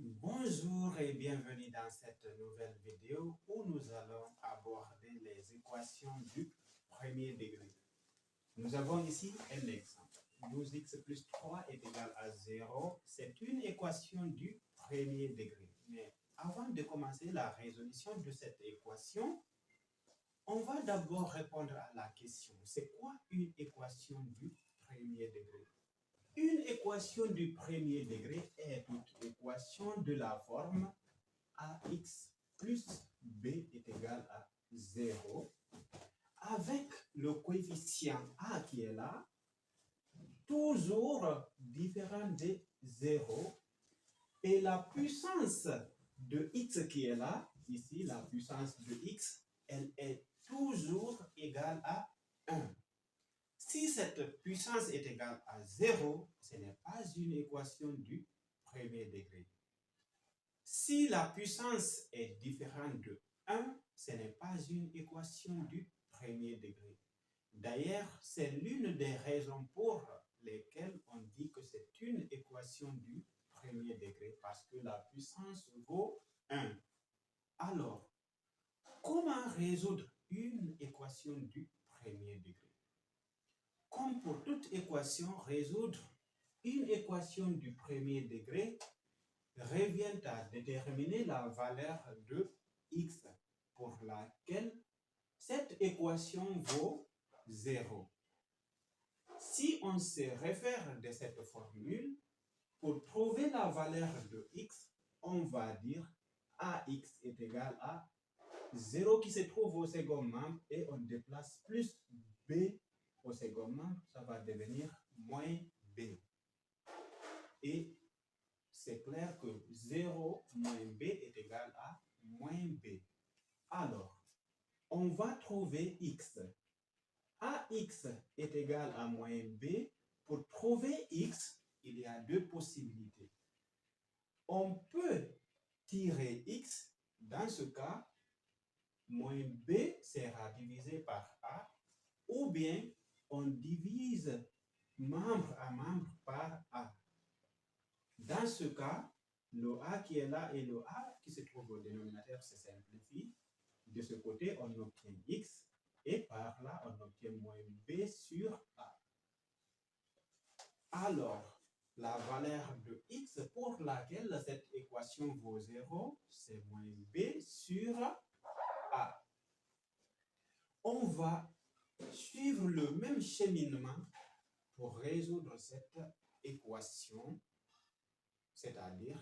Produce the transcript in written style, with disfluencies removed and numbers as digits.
Bonjour et bienvenue dans cette nouvelle vidéo où nous allons aborder les équations du premier degré. Nous avons ici un exemple. 12x plus 3 est égal à 0. C'est une équation du premier degré. Mais avant de commencer la résolution de cette équation, on va d'abord répondre à la question. C'est quoi une équation du premier degré? Une équation du premier degré est une équation de la forme ax plus b est égal à 0 avec le coefficient a qui est là, toujours différent de 0, et la puissance de x qui est là, ici la puissance de x, elle est toujours égale à 1. Si cette puissance est égale à 0, ce n'est pas une équation du premier degré. Si la puissance est différente de 1, ce n'est pas une équation du premier degré. D'ailleurs, c'est l'une des raisons pour lesquelles on dit que c'est une équation du premier degré, parce que la puissance vaut 1. Alors, comment résoudre une équation du premier degré? Comme pour toute équation, résoudre une équation du premier degré revient à déterminer la valeur de x pour laquelle cette équation vaut 0. Si on se réfère de cette formule, pour trouver la valeur de x, on va dire ax est égal à 0 qui se trouve au second membre et on déplace plus b au second membre, ça va devenir moins b. Et c'est clair que 0 moins b est égal à moins b. Alors, on va trouver x. Ax est égal à moins b. Pour trouver x, il y a deux possibilités. On peut tirer x. Dans ce cas, moins b sera divisé par a, ou bien on divise membre à membre par a. Dans ce cas, le a qui est là et le a qui se trouve au dénominateur se simplifie. De ce côté, on obtient x et par là, on obtient moins b sur a. Alors, la valeur de x pour laquelle cette équation vaut 0, c'est moins b sur a. On va suivre le même cheminement pour résoudre cette équation, c'est-à-dire